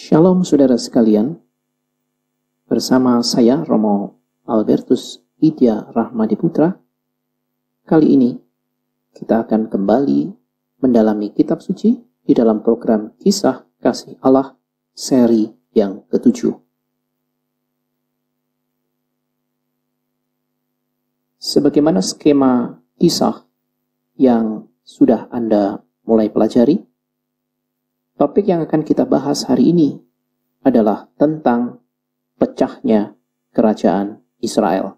Shalom saudara sekalian, bersama saya Romo Albertus Widya Rahmadiputra. Kali ini kita akan kembali mendalami kitab suci di dalam program Kisah Kasih Allah seri yang ke-7. Sebagaimana skema kisah yang sudah Anda mulai pelajari, topik yang akan kita bahas hari ini adalah tentang pecahnya kerajaan Israel.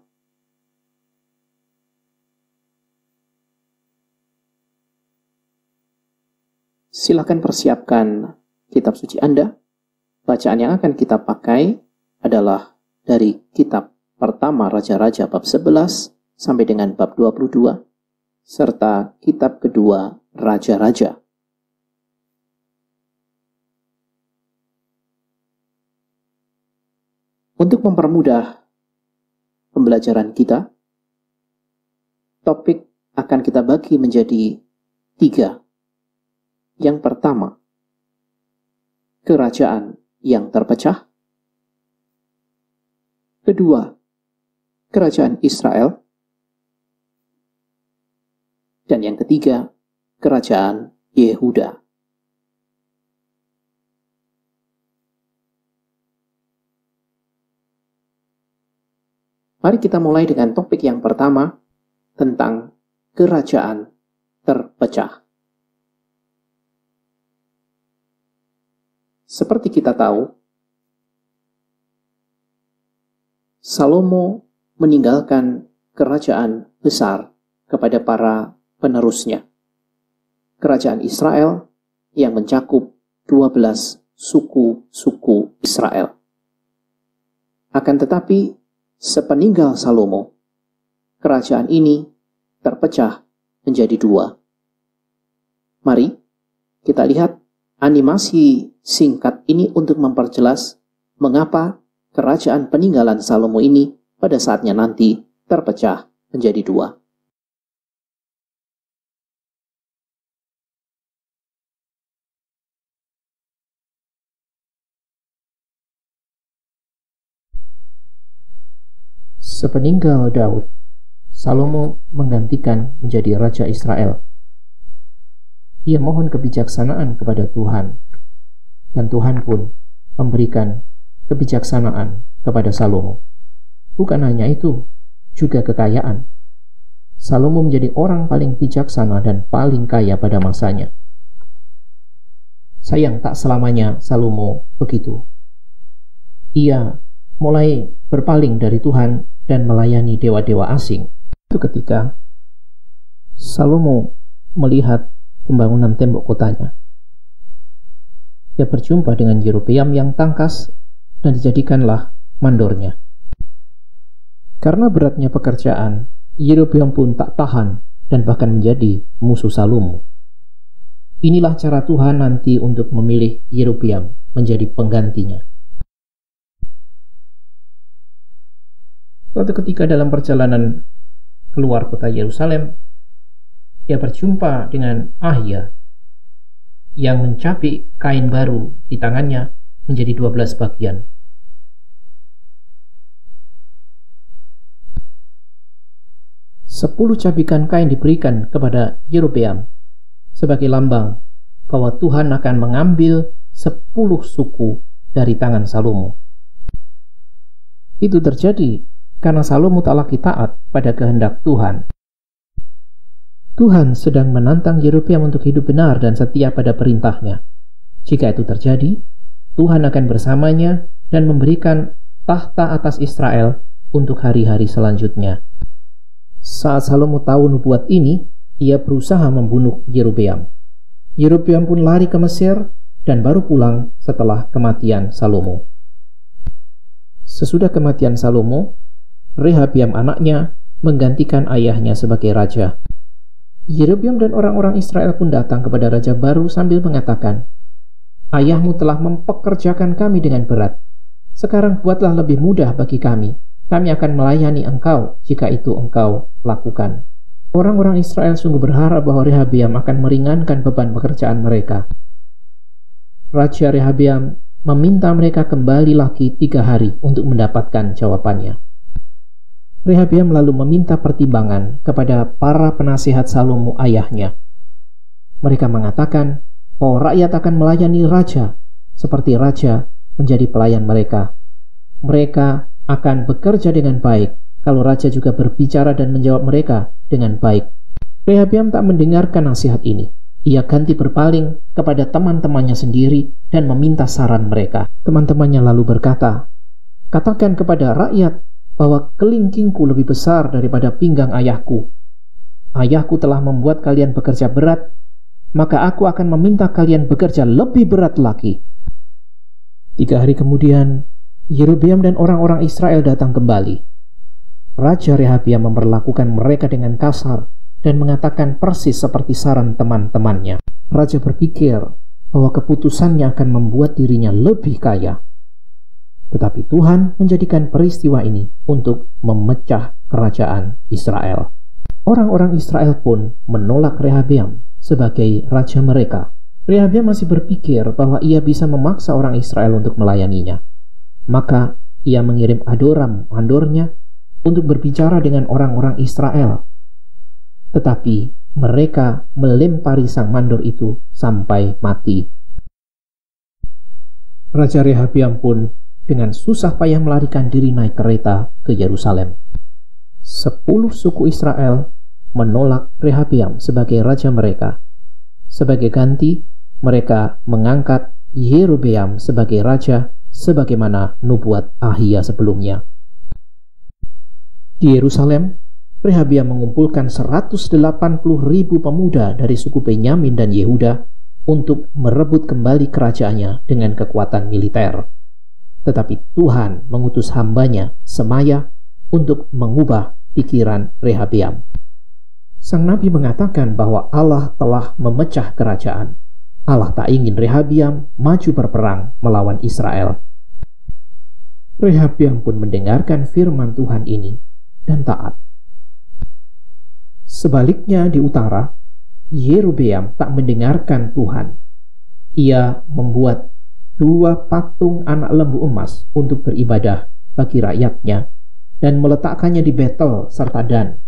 Silakan persiapkan kitab suci Anda. Bacaan yang akan kita pakai adalah dari kitab pertama Raja-Raja bab 11 sampai dengan bab 22, serta kitab kedua Raja-Raja. Untuk mempermudah pembelajaran kita, topik akan kita bagi menjadi 3. Yang pertama, kerajaan yang terpecah. Kedua, kerajaan Israel. Dan yang ketiga, kerajaan Yehuda. Mari kita mulai dengan topik yang pertama tentang kerajaan terpecah. Seperti kita tahu, Salomo meninggalkan kerajaan besar kepada para penerusnya. Kerajaan Israel yang mencakup 12 suku-suku Israel. Akan tetapi, sepeninggal Salomo, kerajaan ini terpecah menjadi 2. Mari kita lihat animasi singkat ini untuk memperjelas mengapa kerajaan peninggalan Salomo ini pada saatnya nanti terpecah menjadi 2. Sepeninggal Daud, Salomo menggantikan menjadi Raja Israel. Ia mohon kebijaksanaan kepada Tuhan, dan Tuhan pun memberikan kebijaksanaan kepada Salomo. Bukan hanya itu, juga kekayaan. Salomo menjadi orang paling bijaksana dan paling kaya pada masanya. Sayang, tak selamanya Salomo begitu. Ia mulai berpaling dari Tuhan dan melayani dewa-dewa asing. Itu ketika Salomo melihat pembangunan tembok kotanya. Dia berjumpa dengan Yerobeam yang tangkas dan dijadikanlah mandornya. Karena beratnya pekerjaan, Yerobeam pun tak tahan dan bahkan menjadi musuh Salomo. Inilah cara Tuhan nanti untuk memilih Yerobeam menjadi penggantinya. Suatu ketika dalam perjalanan keluar kota Yerusalem, dia berjumpa dengan Ahia yang mencapik kain baru di tangannya menjadi 12 bagian. Sepuluh cabikan kain diberikan kepada Yerobeam sebagai lambang bahwa Tuhan akan mengambil 10 suku dari tangan Salomo. Itu terjadi karena Salomo tak lagi taat pada kehendak Tuhan. Tuhan sedang menantang Yerobeam untuk hidup benar dan setia pada perintahnya. Jika itu terjadi, Tuhan akan bersamanya dan memberikan tahta atas Israel untuk hari-hari selanjutnya. Saat Salomo tahu nubuat ini, ia berusaha membunuh Yerobeam. Yerobeam pun lari ke Mesir dan baru pulang setelah kematian Salomo. Sesudah kematian Salomo, Rehabiam anaknya menggantikan ayahnya sebagai raja. Yerobeam dan orang-orang Israel pun datang kepada raja baru sambil mengatakan, "Ayahmu telah mempekerjakan kami dengan berat. Sekarang buatlah lebih mudah bagi kami. Kami akan melayani engkau jika itu engkau lakukan." Orang-orang Israel sungguh berharap bahwa Rehabiam akan meringankan beban pekerjaan mereka. Raja Rehabiam meminta mereka kembali lagi 3 hari untuk mendapatkan jawabannya. Rehabeam lalu meminta pertimbangan kepada para penasihat Salomo ayahnya. Mereka mengatakan bahwa rakyat akan melayani raja seperti raja menjadi pelayan mereka. Mereka akan bekerja dengan baik kalau raja juga berbicara dan menjawab mereka dengan baik. Rehabeam tak mendengarkan nasihat ini. Ia ganti berpaling kepada teman-temannya sendiri dan meminta saran mereka. Teman-temannya lalu berkata, "Katakan kepada rakyat bahwa kelingkingku lebih besar daripada pinggang ayahku. Ayahku telah membuat kalian bekerja berat, maka aku akan meminta kalian bekerja lebih berat lagi." 3 hari kemudian, Yerobeam dan orang-orang Israel datang kembali. Raja Rehabeam memperlakukan mereka dengan kasar dan mengatakan persis seperti saran teman-temannya. Raja berpikir bahwa keputusannya akan membuat dirinya lebih kaya. Tetapi Tuhan menjadikan peristiwa ini untuk memecah kerajaan Israel. Orang-orang Israel pun menolak Rehabeam sebagai raja mereka. Rehabeam masih berpikir bahwa ia bisa memaksa orang Israel untuk melayaninya. Maka ia mengirim Adoram, mandornya, untuk berbicara dengan orang-orang Israel. Tetapi mereka melempari sang mandor itu sampai mati. Raja Rehabeam pun dengan susah payah melarikan diri naik kereta ke Yerusalem. 10 suku Israel menolak Rehabeam sebagai raja mereka. Sebagai ganti, mereka mengangkat Yerobeam sebagai raja sebagaimana nubuat Ahia sebelumnya. Di Yerusalem, Rehabeam mengumpulkan 180.000 pemuda dari suku Benyamin dan Yehuda untuk merebut kembali kerajaannya dengan kekuatan militer. Tetapi Tuhan mengutus hambanya, Semaya, untuk mengubah pikiran Rehabeam. Sang nabi mengatakan bahwa Allah telah memecah kerajaan. Allah tak ingin Rehabeam maju berperang melawan Israel. Rehabeam pun mendengarkan firman Tuhan ini dan taat. Sebaliknya di utara, Yerobeam tak mendengarkan Tuhan. Ia membuat 2 patung anak lembu emas untuk beribadah bagi rakyatnya dan meletakkannya di Betel serta Dan.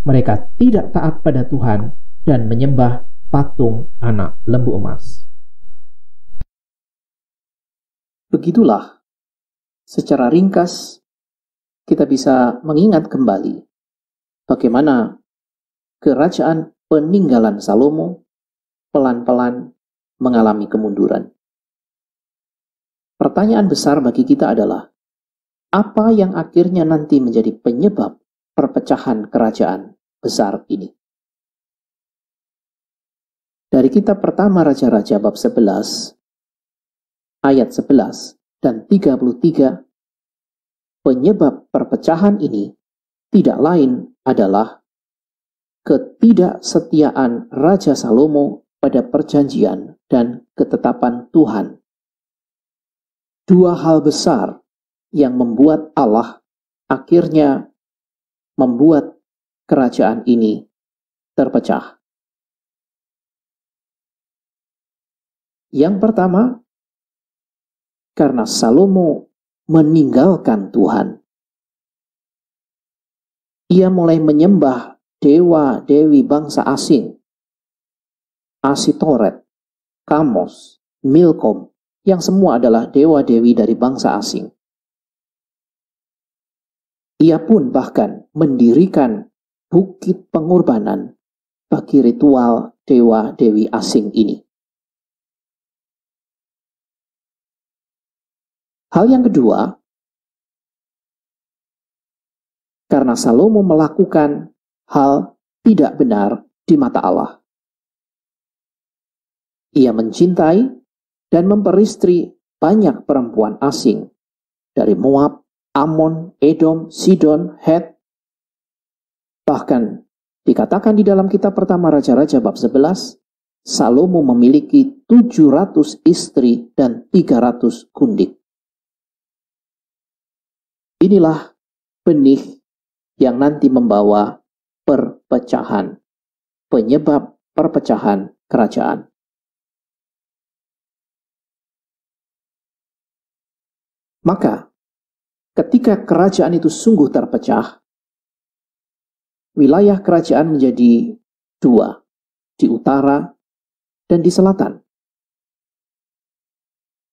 Mereka tidak taat pada Tuhan dan menyembah patung anak lembu emas. Begitulah, secara ringkas, kita bisa mengingat kembali bagaimana kerajaan peninggalan Salomo pelan-pelan mengalami kemunduran. Pertanyaan besar bagi kita adalah, apa yang akhirnya nanti menjadi penyebab perpecahan kerajaan besar ini? Dari kitab pertama Raja-Raja bab 11, ayat 11 dan 33, penyebab perpecahan ini tidak lain adalah ketidaksetiaan Raja Salomo pada perjanjian dan ketetapan Tuhan. 2 hal besar yang membuat Allah akhirnya membuat kerajaan ini terpecah. Yang pertama, karena Salomo meninggalkan Tuhan. Ia mulai menyembah dewa-dewi bangsa asing, Asitoret, Kamos, Milkom, yang semua adalah dewa-dewi dari bangsa asing. Ia pun bahkan mendirikan bukit pengorbanan bagi ritual dewa-dewi asing ini. Hal yang kedua, karena Salomo melakukan hal tidak benar di mata Allah. Ia mencintai dan memperistri banyak perempuan asing dari Moab, Ammon, Edom, Sidon, Het. Bahkan dikatakan di dalam kitab pertama Raja-Raja bab 11, Salomo memiliki 700 istri dan 300 gundik. Inilah benih yang nanti membawa perpecahan, penyebab perpecahan kerajaan. Maka, ketika kerajaan itu sungguh terpecah, wilayah kerajaan menjadi dua, di utara dan di selatan.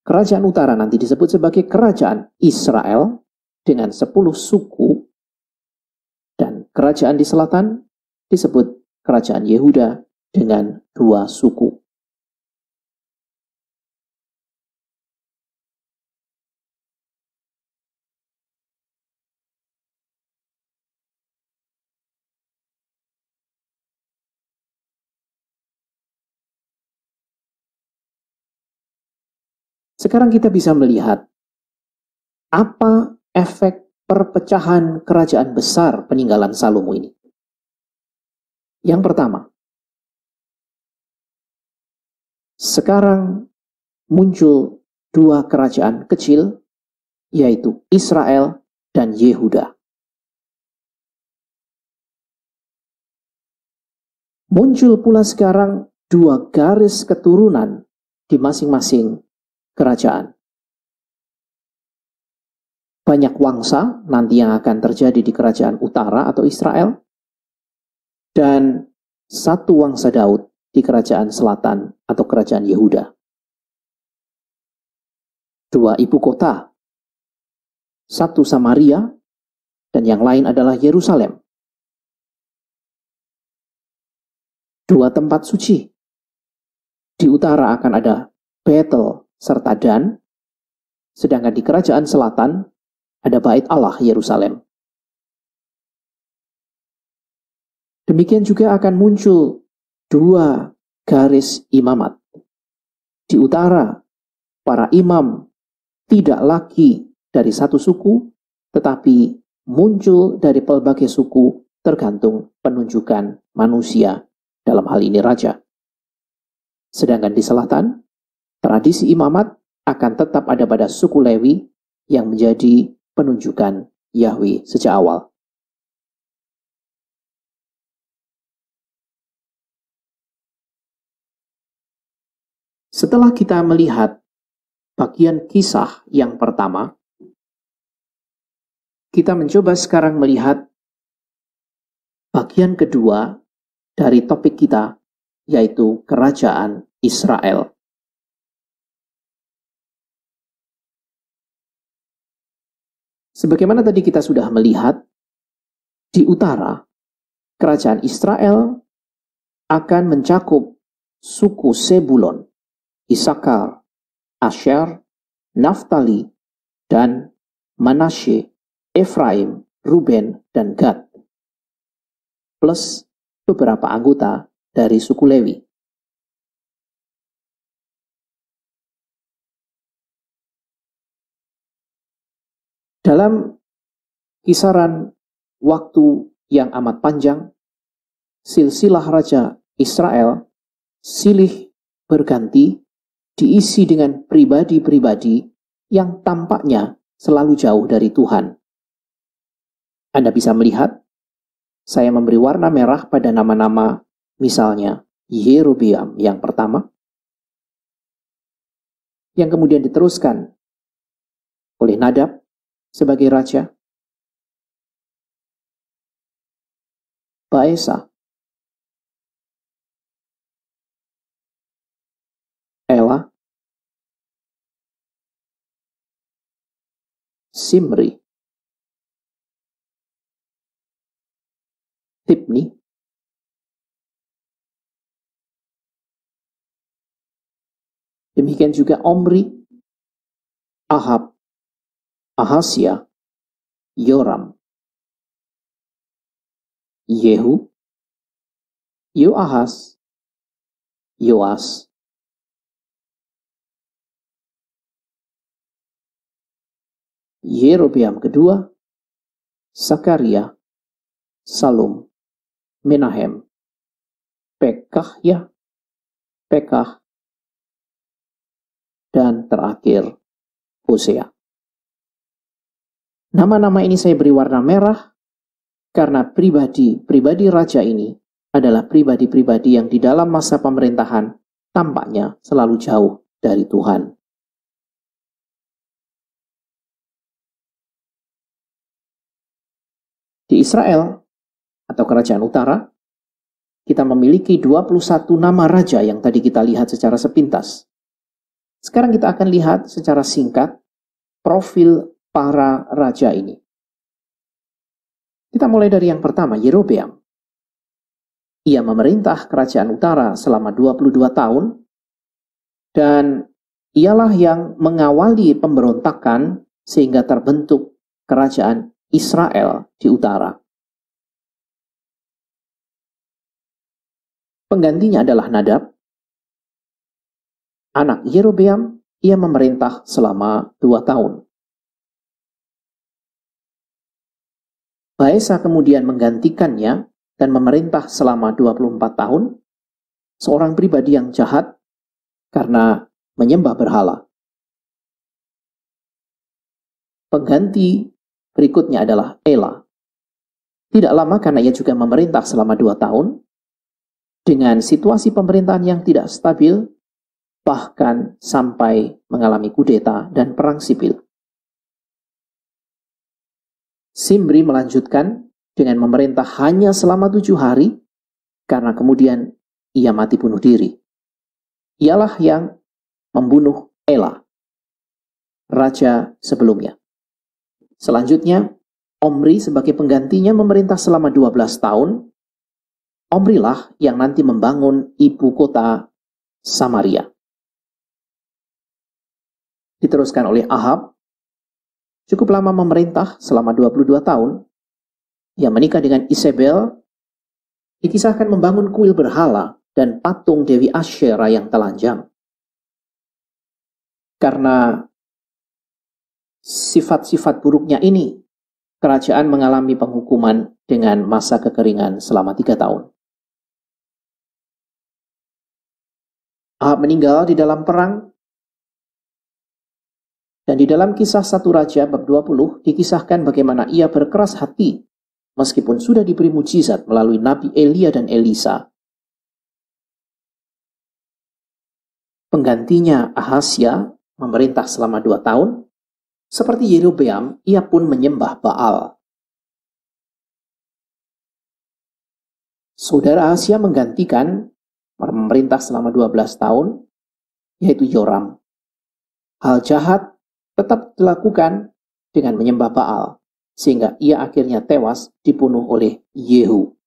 Kerajaan utara nanti disebut sebagai kerajaan Israel dengan 10 suku, dan kerajaan di selatan disebut kerajaan Yehuda dengan 2 suku. Sekarang kita bisa melihat apa efek perpecahan kerajaan besar peninggalan Salomo ini. Yang pertama, sekarang muncul 2 kerajaan kecil, yaitu Israel dan Yehuda. Muncul pula sekarang 2 garis keturunan di masing-masing kerajaan. Banyak wangsa nanti yang akan terjadi di kerajaan utara atau Israel, dan 1 wangsa Daud di kerajaan selatan atau kerajaan Yehuda. 2 ibu kota, 1 Samaria dan yang lain adalah Yerusalem. 2 tempat suci. Di utara akan ada Betel serta Dan, sedangkan di kerajaan selatan ada Bait Allah Yerusalem. Demikian juga akan muncul 2 garis imamat. Di utara, para imam tidak lagi dari 1 suku, tetapi muncul dari pelbagai suku tergantung penunjukan manusia, dalam hal ini raja. Sedangkan di selatan, tradisi imamat akan tetap ada pada suku Lewi yang menjadi penunjukan Yahweh sejak awal. Setelah kita melihat bagian kisah yang pertama, kita mencoba sekarang melihat bagian kedua dari topik kita, yaitu kerajaan Israel. Sebagaimana tadi kita sudah melihat, di utara, kerajaan Israel akan mencakup suku Sebulon, Isakar, Asher, Naftali, dan Manasye, Efraim, Ruben, dan Gad, plus beberapa anggota dari suku Lewi. Dalam kisaran waktu yang amat panjang, silsilah Raja Israel silih berganti diisi dengan pribadi-pribadi yang tampaknya selalu jauh dari Tuhan. Anda bisa melihat, saya memberi warna merah pada nama-nama, misalnya Yerobeam yang pertama, yang kemudian diteruskan oleh Nadab sebagai raja, Baesa, Ela, Simri, Tibni, demikian juga Omri, Ahab, Ahasya, Yoram, Yehu, Yoahas, Yoas, Yerobeam kedua, Sakaria, Salum, Menahem, Pekahya, Pekah, dan terakhir Hosea. Nama-nama ini saya beri warna merah karena pribadi raja ini adalah pribadi-pribadi yang di dalam masa pemerintahan tampaknya selalu jauh dari Tuhan. Di Israel atau Kerajaan Utara, kita memiliki 21 nama raja yang tadi kita lihat secara sepintas. Sekarang kita akan lihat secara singkat profil para raja ini. Kita mulai dari yang pertama, Yerobeam. Ia memerintah Kerajaan Utara selama 22 tahun, dan ialah yang mengawali pemberontakan sehingga terbentuk Kerajaan Israel di utara. Penggantinya adalah Nadab, anak Yerobeam. Ia memerintah selama 2 tahun. Baesa kemudian menggantikannya dan memerintah selama 24 tahun, seorang pribadi yang jahat karena menyembah berhala. Pengganti berikutnya adalah Ela. Tidak lama karena ia juga memerintah selama 2 tahun, dengan situasi pemerintahan yang tidak stabil, bahkan sampai mengalami kudeta dan perang sipil. Simri melanjutkan dengan memerintah hanya selama 7 hari, karena kemudian ia mati bunuh diri. Ialah yang membunuh Ela, raja sebelumnya. Selanjutnya, Omri sebagai penggantinya memerintah selama 12 tahun. Omri lah yang nanti membangun ibu kota Samaria. Diteruskan oleh Ahab, cukup lama memerintah selama 22 tahun. Ia menikah dengan Isabel, dikisahkan membangun kuil berhala dan patung Dewi Asyera yang telanjang. Karena sifat-sifat buruknya ini, kerajaan mengalami penghukuman dengan masa kekeringan selama 3 tahun. Ahab meninggal di dalam perang, dan di dalam Kisah 1 Raja bab 20 dikisahkan bagaimana ia berkeras hati meskipun sudah diberi mujizat melalui Nabi Elia dan Elisa. Penggantinya Ahazia memerintah selama 2 tahun. Seperti Yerobeam, ia pun menyembah Baal. Saudara Ahazia menggantikan memerintah selama 12 tahun, yaitu Yoram. Hal jahat tetap dilakukan dengan menyembah Baal, sehingga ia akhirnya tewas dibunuh oleh Yehu.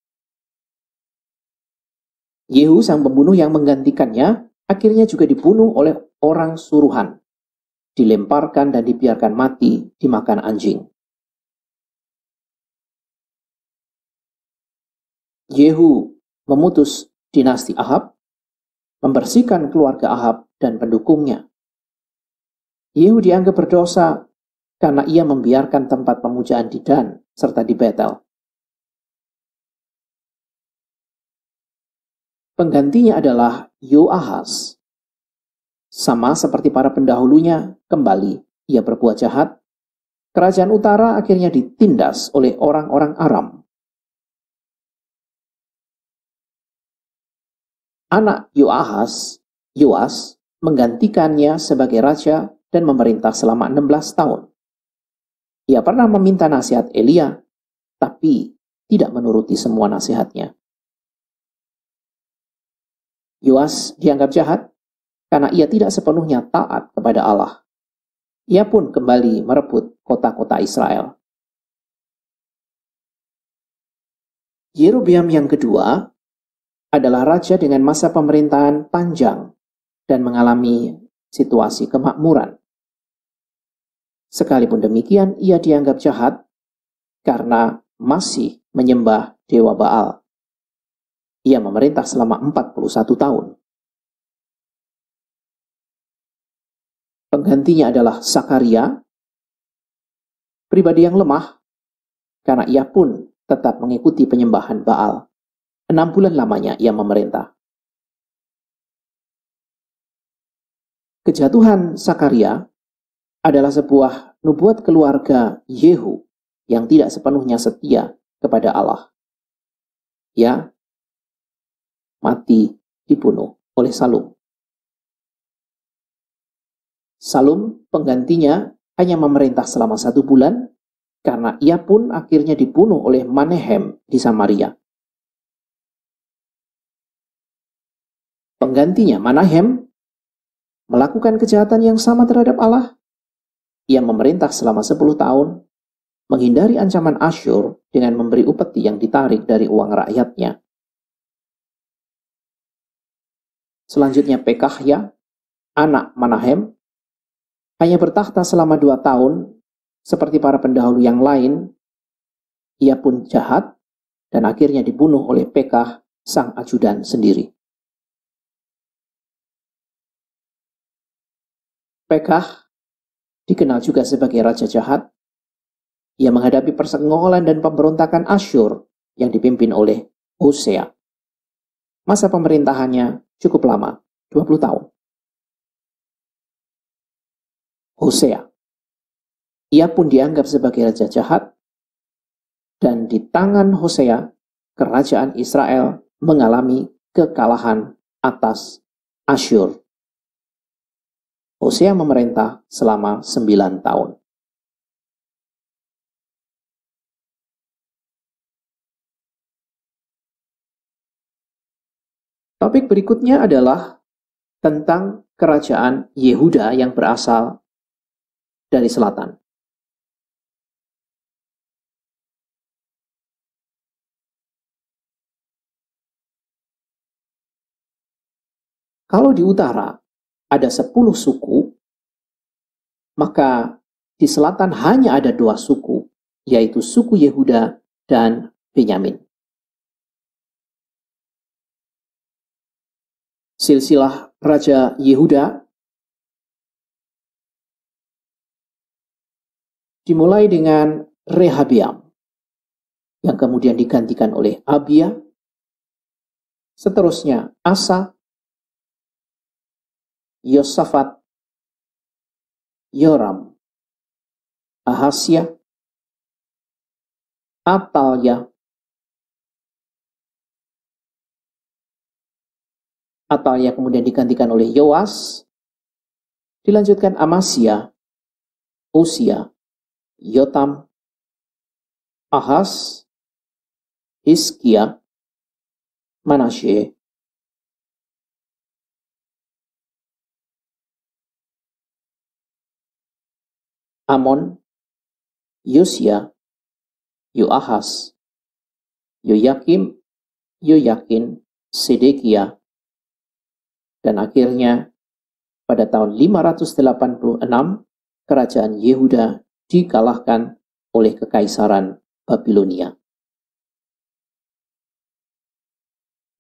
Yehu, sang pembunuh yang menggantikannya, akhirnya juga dibunuh oleh orang suruhan, dilemparkan dan dibiarkan mati dimakan anjing. Yehu memutus dinasti Ahab, membersihkan keluarga Ahab dan pendukungnya. Yehu dianggap berdosa karena ia membiarkan tempat pemujaan di Dan serta di Betel. Penggantinya adalah Yoahaz. Sama seperti para pendahulunya, kembali ia berbuat jahat. Kerajaan utara akhirnya ditindas oleh orang-orang Aram. Anak Yoahaz, Yoas, menggantikannya sebagai raja dan memerintah selama 16 tahun. Ia pernah meminta nasihat Elia, tapi tidak menuruti semua nasihatnya. Yoas dianggap jahat karena ia tidak sepenuhnya taat kepada Allah. Ia pun kembali merebut kota-kota Israel. Yerobeam yang kedua adalah raja dengan masa pemerintahan panjang dan mengalami situasi kemakmuran. Sekalipun demikian, ia dianggap jahat karena masih menyembah dewa Baal. Ia memerintah selama 41 tahun. Penggantinya adalah Sakaria, pribadi yang lemah, karena ia pun tetap mengikuti penyembahan Baal. 6 bulan lamanya ia memerintah. Kejatuhan Sakaria adalah sebuah nubuat keluarga Yehu yang tidak sepenuhnya setia kepada Allah. Ia mati dibunuh oleh Salum. Salum, penggantinya, hanya memerintah selama 1 bulan karena ia pun akhirnya dibunuh oleh Menahem di Samaria. Penggantinya, Menahem melakukan kejahatan yang sama terhadap Allah. Ia memerintah selama 10 tahun, menghindari ancaman Asyur dengan memberi upeti yang ditarik dari uang rakyatnya. Selanjutnya Pekahya, anak Menahem, hanya bertakhta selama 2 tahun, seperti para pendahulu yang lain. Ia pun jahat, dan akhirnya dibunuh oleh Pekah, sang ajudan sendiri. Pekah dikenal juga sebagai raja jahat. Ia menghadapi persenggolan dan pemberontakan Asyur yang dipimpin oleh Hosea. Masa pemerintahannya cukup lama, 20 tahun. Hosea. Ia pun dianggap sebagai raja jahat, dan di tangan Hosea, kerajaan Israel mengalami kekalahan atas Asyur. Hosea memerintah selama 9 tahun. Topik berikutnya adalah tentang kerajaan Yehuda yang berasal dari selatan. Kalau di utara ada 10 suku, maka di selatan hanya ada 2 suku, yaitu suku Yehuda dan Benyamin. Silsilah Raja Yehuda dimulai dengan Rehabeam, yang kemudian digantikan oleh Abia, seterusnya Asa, Yosafat, Yoram, Ahasya, Atalya, kemudian digantikan oleh Yoas, dilanjutkan Amasya, Usia, Yotam, Ahaz, Hizkia, Manasye, Amon, Yosia, Yoahaz, Yoyakim, Yoyakin, Sedekia, dan akhirnya pada tahun 586 kerajaan Yehuda dikalahkan oleh kekaisaran Babilonia.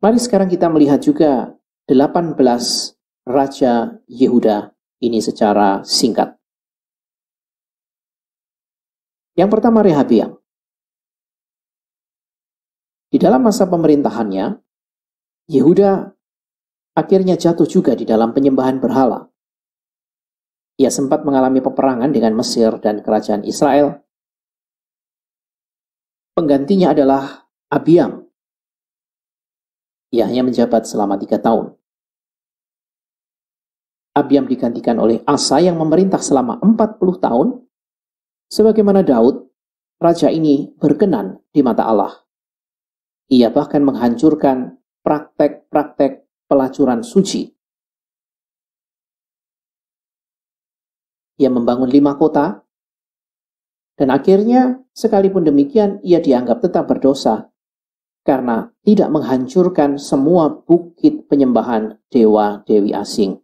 Mari sekarang kita melihat juga 18 raja Yehuda ini secara singkat. Yang pertama Rehabeam. Di dalam masa pemerintahannya, Yehuda akhirnya jatuh juga di dalam penyembahan berhala. Ia sempat mengalami peperangan dengan Mesir dan kerajaan Israel. Penggantinya adalah Abiam. Ia hanya menjabat selama 3 tahun. Abiam digantikan oleh Asa yang memerintah selama 40 tahun. Sebagaimana Daud, raja ini berkenan di mata Allah. Ia bahkan menghancurkan praktek-praktek pelacuran suci. Ia membangun 5 kota, dan akhirnya sekalipun demikian ia dianggap tetap berdosa karena tidak menghancurkan semua bukit penyembahan dewa-dewi asing.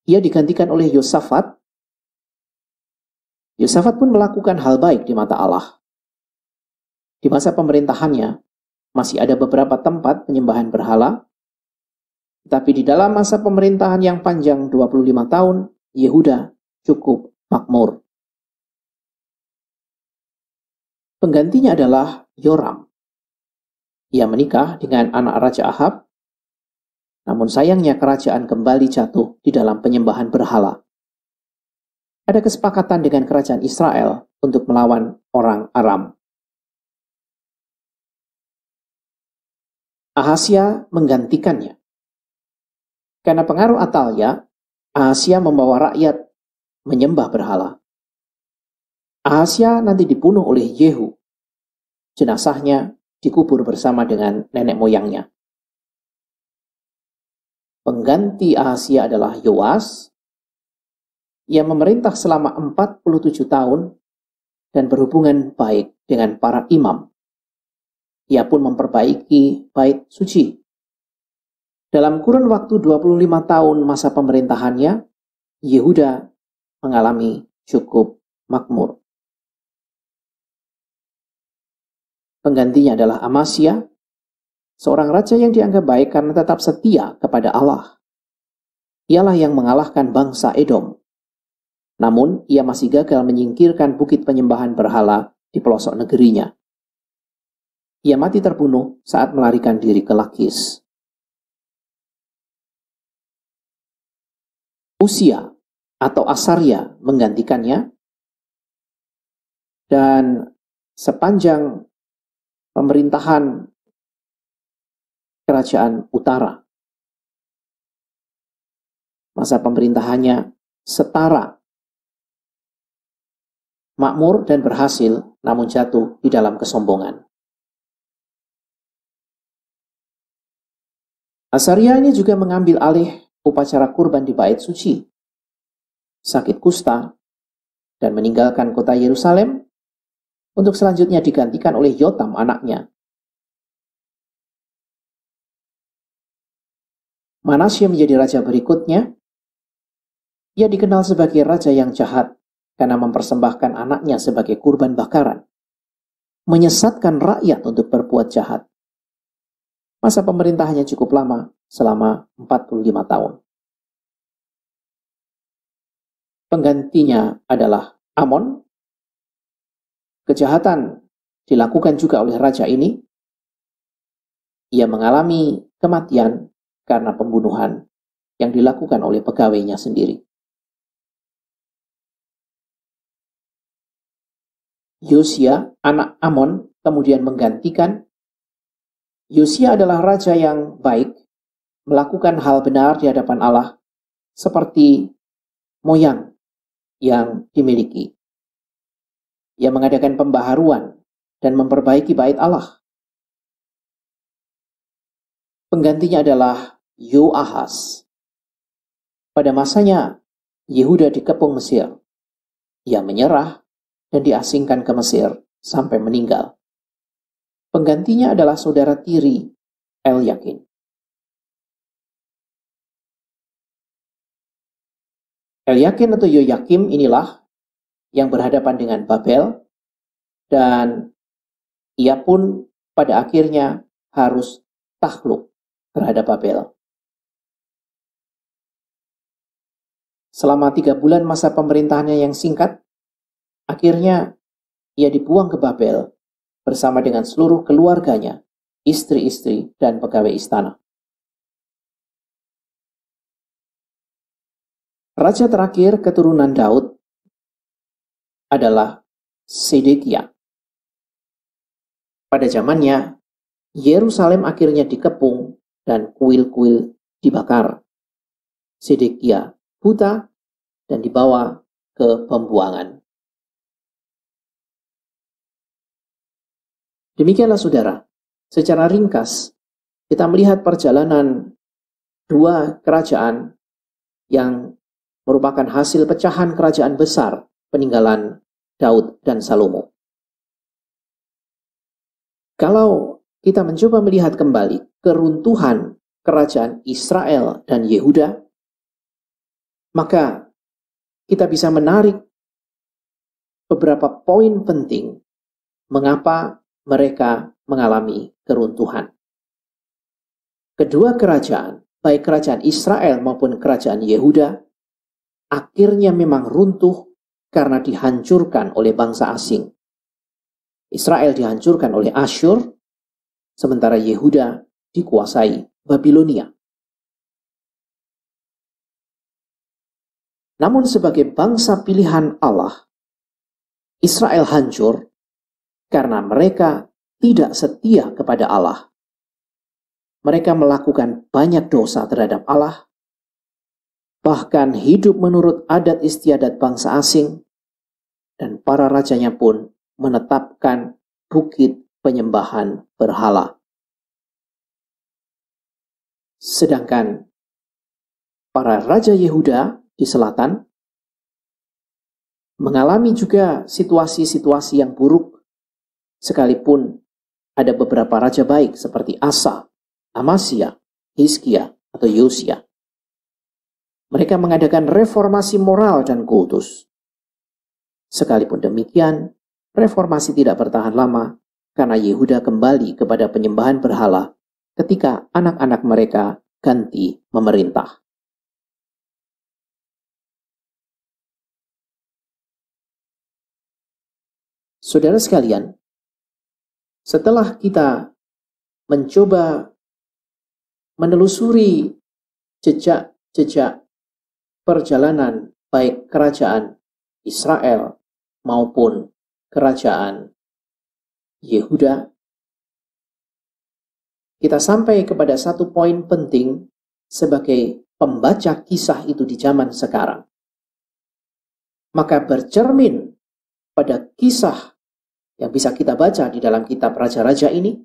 Ia digantikan oleh Yosafat. Yosafat pun melakukan hal baik di mata Allah. Di masa pemerintahannya, masih ada beberapa tempat penyembahan berhala, tetapi di dalam masa pemerintahan yang panjang 25 tahun, Yehuda cukup makmur. Penggantinya adalah Yoram. Ia menikah dengan anak Raja Ahab, namun sayangnya kerajaan kembali jatuh di dalam penyembahan berhala. Ada kesepakatan dengan kerajaan Israel untuk melawan orang Aram. Ahasya menggantikannya. Karena pengaruh Atalya, Ahasya membawa rakyat menyembah berhala. Ahazia nanti dibunuh oleh Yehu. Jenazahnya dikubur bersama dengan nenek moyangnya. Pengganti Ahazia adalah Yoas. Ia memerintah selama 47 tahun dan berhubungan baik dengan para imam. Ia pun memperbaiki bait suci. Dalam kurun waktu 25 tahun masa pemerintahannya, Yehuda mengalami cukup makmur. Penggantinya adalah Amasya, seorang raja yang dianggap baik karena tetap setia kepada Allah. Ialah yang mengalahkan bangsa Edom. Namun, ia masih gagal menyingkirkan bukit penyembahan berhala di pelosok negerinya. Ia mati terbunuh saat melarikan diri ke Lakis. Usia atau Asarya menggantikannya, dan sepanjang pemerintahan kerajaan utara, masa pemerintahannya setara, makmur dan berhasil, namun jatuh di dalam kesombongan. Asarya ini juga mengambil alih upacara kurban di bait suci, sakit kusta, dan meninggalkan kota Yerusalem untuk selanjutnya digantikan oleh Yotam anaknya. Manasye menjadi raja berikutnya. Ia dikenal sebagai raja yang jahat karena mempersembahkan anaknya sebagai kurban bakaran, menyesatkan rakyat untuk berbuat jahat. Masa pemerintahannya cukup lama, selama 45 tahun. Penggantinya adalah Amon. Kejahatan dilakukan juga oleh raja ini. Ia mengalami kematian karena pembunuhan yang dilakukan oleh pegawainya sendiri. Yosia, anak Amon, kemudian menggantikan. Yosia adalah raja yang baik, melakukan hal benar di hadapan Allah, seperti moyang yang dimiliki. Ia mengadakan pembaharuan dan memperbaiki bait Allah. Penggantinya adalah Yoahaz. Pada masanya, Yehuda dikepung Mesir. Ia menyerah dan diasingkan ke Mesir sampai meninggal. Penggantinya adalah saudara tiri Elyakin. Elyakin atau Yoyakim inilah yang berhadapan dengan Babel, dan ia pun pada akhirnya harus takluk terhadap Babel. Selama 3 bulan masa pemerintahannya yang singkat, akhirnya ia dibuang ke Babel bersama dengan seluruh keluarganya, istri-istri, dan pegawai istana. Raja terakhir keturunan Daud adalah Sedekia. Pada zamannya, Yerusalem akhirnya dikepung dan kuil-kuil dibakar. Sedekia buta dan dibawa ke pembuangan. Demikianlah saudara, secara ringkas kita melihat perjalanan 2 kerajaan yang merupakan hasil pecahan kerajaan besar peninggalan Daud dan Salomo. Kalau kita mencoba melihat kembali keruntuhan kerajaan Israel dan Yehuda, maka kita bisa menarik beberapa poin penting mengapa mereka mengalami keruntuhan. Kedua kerajaan, baik kerajaan Israel maupun kerajaan Yehuda, akhirnya memang runtuh karena dihancurkan oleh bangsa asing. Israel dihancurkan oleh Asyur, sementara Yehuda dikuasai Babilonia. Namun sebagai bangsa pilihan Allah, Israel hancur karena mereka tidak setia kepada Allah. Mereka melakukan banyak dosa terhadap Allah, bahkan hidup menurut adat istiadat bangsa asing, dan para rajanya pun menetapkan bukit penyembahan berhala. Sedangkan para raja Yehuda di selatan mengalami juga situasi-situasi yang buruk, sekalipun ada beberapa raja baik seperti Asa, Amasya, Hizkia, atau Yosia. Mereka mengadakan reformasi moral dan kultus. Sekalipun demikian, reformasi tidak bertahan lama karena Yehuda kembali kepada penyembahan berhala ketika anak-anak mereka ganti memerintah. Saudara sekalian, setelah kita mencoba menelusuri jejak-jejak perjalanan baik kerajaan Israel maupun kerajaan Yehuda, kita sampai kepada satu poin penting sebagai pembaca kisah itu di zaman sekarang. Maka bercermin pada kisah yang bisa kita baca di dalam kitab Raja-Raja ini,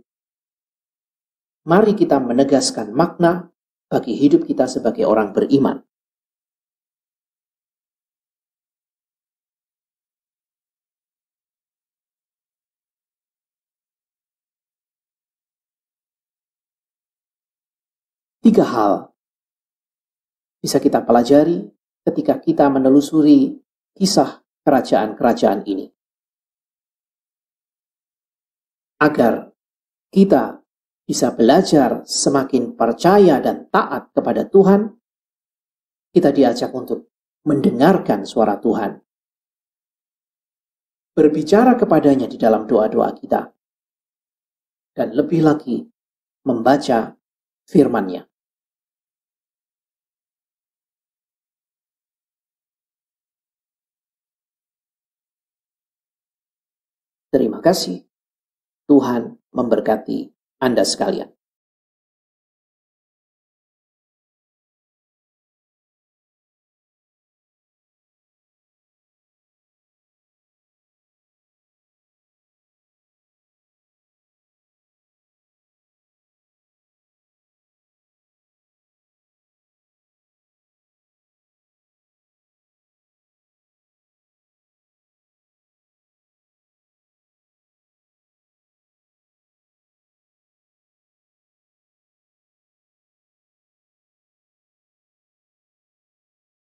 mari kita menegaskan makna bagi hidup kita sebagai orang beriman. Tiga hal bisa kita pelajari ketika kita menelusuri kisah kerajaan-kerajaan ini. Agar kita bisa belajar semakin percaya dan taat kepada Tuhan, kita diajak untuk mendengarkan suara Tuhan, berbicara kepadanya di dalam doa-doa kita, dan lebih lagi membaca firman-Nya. Terima kasih. Tuhan memberkati Anda sekalian.